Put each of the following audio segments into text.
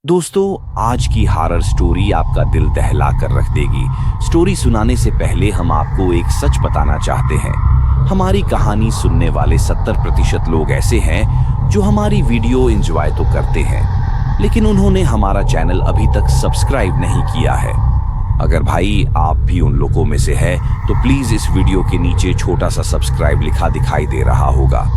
दोस्तों, आज की हॉरर स्टोरी आपका दिल दहला कर रख देगी। स्टोरी सुनाने से पहले हम आपको एक सच बताना चाहते हैं। हमारी कहानी सुनने वाले 70% लोग ऐसे हैं जो हमारी वीडियो एंजॉय तो करते हैं, लेकिन उन्होंने हमारा चैनल अभी तक सब्सक्राइब नहीं किया है। अगर भाई आप भी उन लोगों में से है तो प्लीज इस वीडियो के नीचे छोटा सा सब्सक्राइब लिखा दिखाई दे रहा होगा।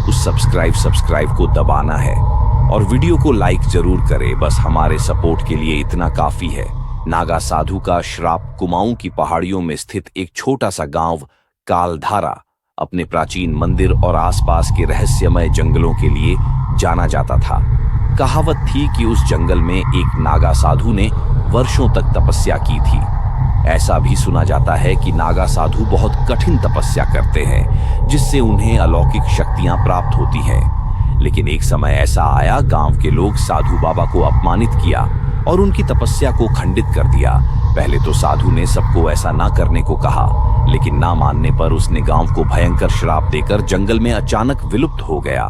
उस सब्सक्राइब को दबाना है और वीडियो को लाइक जरूर करें। बस हमारे सपोर्ट के लिए इतना काफी है। नागा साधु का श्राप कुमाऊं की पहाड़ियों में स्थित एक छोटा सा गांव कालधारा अपने प्राचीन मंदिर और आसपास के रहस्यमय जंगलों के लिए जाना जाता था। कहावत थी कि उस जंगल में एक नागा साधु ने वर्षों तक तपस्या की थी। ऐसा भी सुना जाता है कि नागा साधु बहुत कठिन तपस्या करते हैं, जिससे उन्हें अलौकिक शक्तियां प्राप्त होती हैं। लेकिन एक समय ऐसा आया, गांव के लोग साधु बाबा को अपमानित किया और उनकी तपस्या को खंडित कर दिया। पहले तो साधु ने सबको ऐसा ना करने को कहा, लेकिन ना मानने पर उसने गांव को भयंकर श्राप देकर जंगल में अचानक विलुप्त हो गया।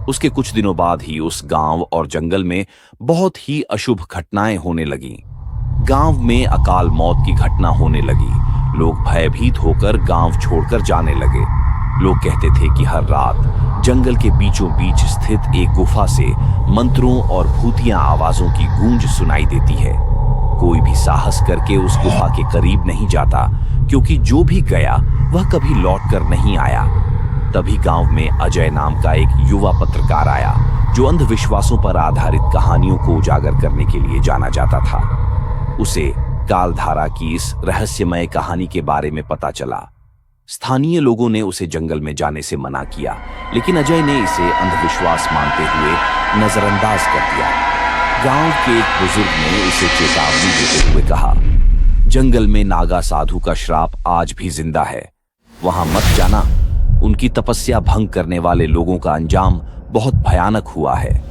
उसके कुछ दिनों बाद ही उस गांव और जंगल में बहुत ही अशुभ घटनाएं होने लगीं। गांव में अकाल मौत की घटना होने लगी। लोग भयभीत होकर गांव छोड़कर जाने लगे। लोग कहते थे कि हर रात जंगल के बीचों बीच स्थित एक गुफा से मंत्रों और भूतिया आवाजों की गूंज सुनाई देती है। कोई भी साहस करके उस गुफा के करीब नहीं जाता, क्योंकि जो भी गया वह कभी लौटकर नहीं आया। तभी गांव में अजय नाम का एक युवा पत्रकार आया, जो अंधविश्वासों पर आधारित कहानियों को उजागर करने के लिए जाना जाता था। उसे कालधारा की इस रहस्यमय कहानी के बारे में पता चला। स्थानीय लोगों ने उसे जंगल में जाने से मना किया, लेकिन अजय ने इसे अंधविश्वास मानते हुए नजरअंदाज कर दिया। गांव के एक बुजुर्ग ने उसे चेतावनी देते हुए कहा, जंगल में नागा साधु का श्राप आज भी जिंदा है, वहां मत जाना। उनकी तपस्या भंग करने वाले लोगों का अंजाम बहुत भयानक हुआ है।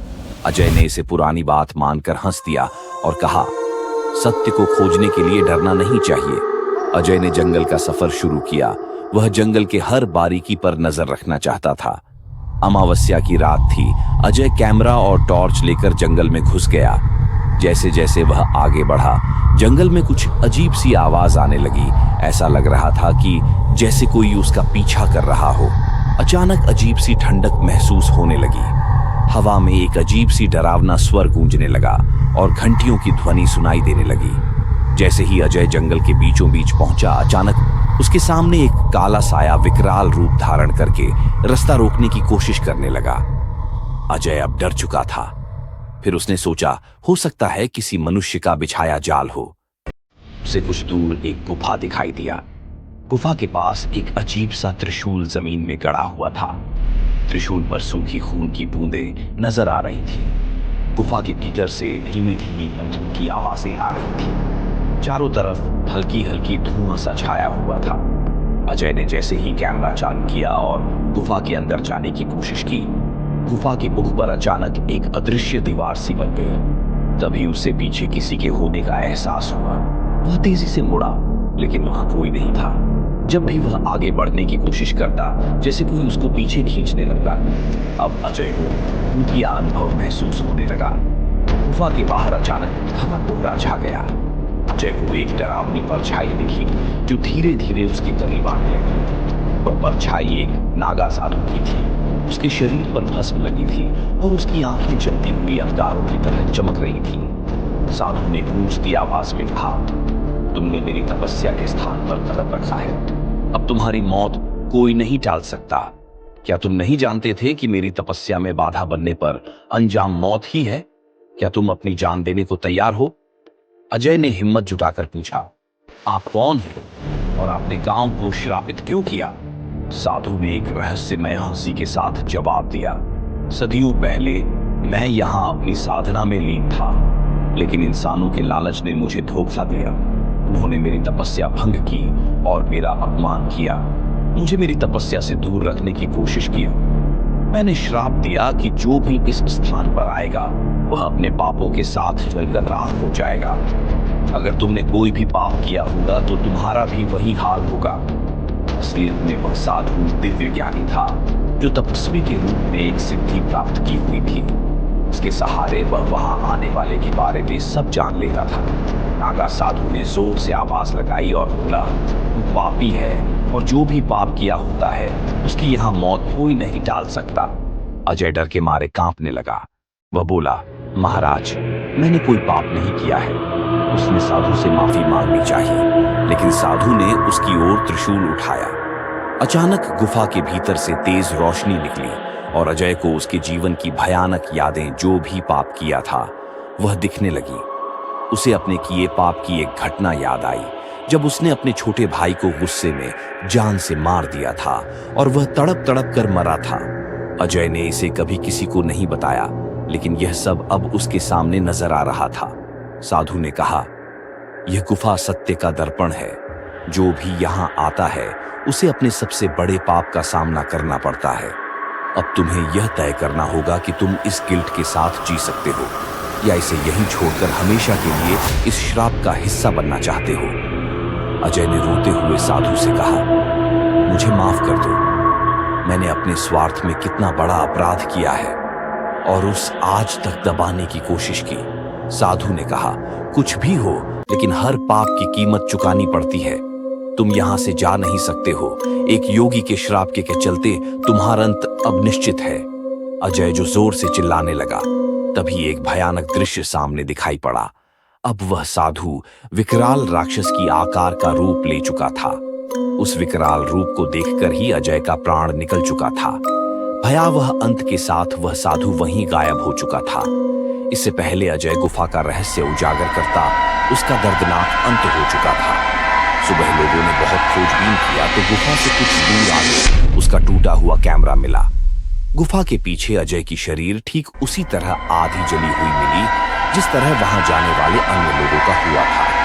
अजय ने इसे पुरानी बात मानकर हंस दिया और कहा, सत्य को खोजने के लिए डरना नहीं चाहिए। अजय ने जंगल का सफर शुरू किया। वह जंगल के हर बारीकी पर नजर रखना चाहता था। अमावस्या की रात थी। अजय कैमरा और टॉर्च लेकर जंगल में घुस गया। जैसे जैसे वह आगे बढ़ा, जंगल में कुछ अजीब सी आवाज आने लगी। ऐसा लग रहा था कि जैसे कोई उसका पीछा कर रहा हो। अचानक अजीब सी ठंडक महसूस होने लगी। हवा में एक अजीब सी डरावना स्वर गूंजने लगा और घंटियों की ध्वनि सुनाई देने लगी। जैसे ही अजय जंगल के बीचों बीच पहुंचा, अचानक उसके सामने एक काला साया विकराल रूप धारण करके रास्ता रोकने की कोशिश करने लगा। अजय अब डर चुका था। फिर उसने सोचा, हो सकता है किसी मनुष्य का बिछाया जाल हो। उसे कुछ दूर एक गुफा दिखाई दिया। गुफा के पास एक अजीब सा त्रिशूल जमीन में गड़ा हुआ था। त्रिशूल पर सूखी खून की बूंदें नजर आ रही थी। गुफा के भीतर से धीमी धीमी मंजन की आवाजें आ रही थी। चारों तरफ हल्की हल्की धुआं सा छाया हुआ था। अजय ने जैसे ही कैमरा चालू किया और गुफा के अंदर जाने की कोशिश की, गुफा के मुख पर अचानक एक अदृश्य दीवार सी बन गई। तभी उसे पीछे किसी के होने का एहसास हुआ। वह तेजी से मुड़ा, लेकिन वहां कोई नहीं था। जब भी वह आगे बढ़ने की कोशिश करता, जैसे कोई उसको पीछे खींचने लगता। अब अजय को उनकी अनुभव महसूस होने लगा। गुफा के बाहर अचानक घना कोहरा छा गया। अजय को एक डरावनी परछाई दिखी, जो धीरे धीरे उसके करीब आने लगी। वह परछाई एक नागा साधु की थी। उसके शरीर पर भस्म लगी थी और उसकी आंखें जलती हुई अंगारों की तरह चमक रही थी। साधु ने गूंजती आवाज में कहा, तुमने मेरी तपस्या के स्थान पर कदम रखा है। अब तुम्हारी मौत कोई नहीं टाल सकता। क्या तुम नहीं जानते थे कि मेरी तपस्या में बाधा बनने पर अंजाम मौत ही है? क्या तुम अपनी जान देने को तैयार हो? अजय ने हिम्मत जुटाकर पूछा, आप कौन हो और आपने गांव को श्रापित क्यों किया? साधु ने एक रहस्यमय हंसी के साथ जवाब दिया, सदियों पहले मैं यहाँ अपनी साधना में लीन था, लेकिन इंसानों के लालच ने मुझे धोखा दिया। उन्होंने मेरी तपस्या भंग की और मेरा अपमान किया। मुझे मेरी तपस्या से दूर रखने की कोशिश की। मैंने श्राप दिया कि जो भी इस स्थान पर आएगा, वह अपने पापों के साथ जलकर राख हो जाएगा। अगर तुमने कोई भी पाप किया होगा तो तुम्हारा भी वही हाल होगा। असलियत में वह साधु दिव्य ज्ञानी था, जो तपस्वी के रूप में एक सिद्धि प्राप्त की हुई थी। उसके सहारे वह वहां आने वाले के बारे में सब जान लेता था। नागा साधु ने जोर से आवाज लगाई और बोला, तू पापी है और जो भी पाप किया होता है उसकी यहाँ मौत कोई नहीं टाल सकता। अजय डर के मारे कांपने लगा। वह बोला, महाराज, मैंने कोई पाप नहीं किया है। उसने साधु से माफी मांगनी चाहिए, लेकिन साधु ने उसकी ओर त्रिशूल उठाया। अचानक गुफा के भीतर से तेज रोशनी निकली और अजय को उसके जीवन की भयानक यादें, जो भी पाप किया था, वह दिखने लगी। उसे अपने किए पाप की एक घटना याद आई, जब उसने अपने छोटे भाई को गुस्से में जान से मार दिया था और वह तड़प तड़प कर मरा था। अजय ने इसे कभी किसी को नहीं बताया, लेकिन यह सब अब उसके सामने नजर आ रहा था। साधु ने कहा, यह गुफा सत्य का दर्पण है। जो भी यहाँ आता है उसे अपने सबसे बड़े पाप का सामना करना पड़ता है। अब तुम्हें यह तय करना होगा कि तुम इस गिल्ट के साथ जी सकते हो या इसे यहीं छोड़कर हमेशा के लिए इस श्राप का हिस्सा बनना चाहते हो। अजय ने रोते हुए साधु से कहा, मुझे माफ कर दो। मैंने अपने स्वार्थ में कितना बड़ा अपराध किया है और उस आज तक दबाने की कोशिश की। साधु ने कहा, कुछ भी हो, लेकिन हर पाप की कीमत चुकानी पड़ती है। तुम यहां से जा नहीं सकते हो। एक योगी के श्राप के चलते तुम्हारा अंत अब निश्चित है। अजय जो जोर से चिल्लाने लगा, तभी एक भयानक दृश्य सामने दिखाई पड़ा। अब वह साधु विकराल राक्षस की आकार का रूप ले चुका था। उस विकराल रूप को देखकर ही अजय का प्राण निकल चुका था। भयावह अंत के साथ वह साधु वहीं गायब हो चुका था। इससे पहले अजय गुफा का रहस्य उजागर करता उसका दर्दनाक अंत हो चुका था। सुबह लोगों ने बहुत खोजबीन किया तो गुफा से कुछ दूर आगे उसका टूटा हुआ कैमरा मिला। गुफा के पीछे अजय की शरीर ठीक उसी तरह आधी जली हुई मिली जिस तरह वहां जाने वाले अन्य लोगों का हुआ था।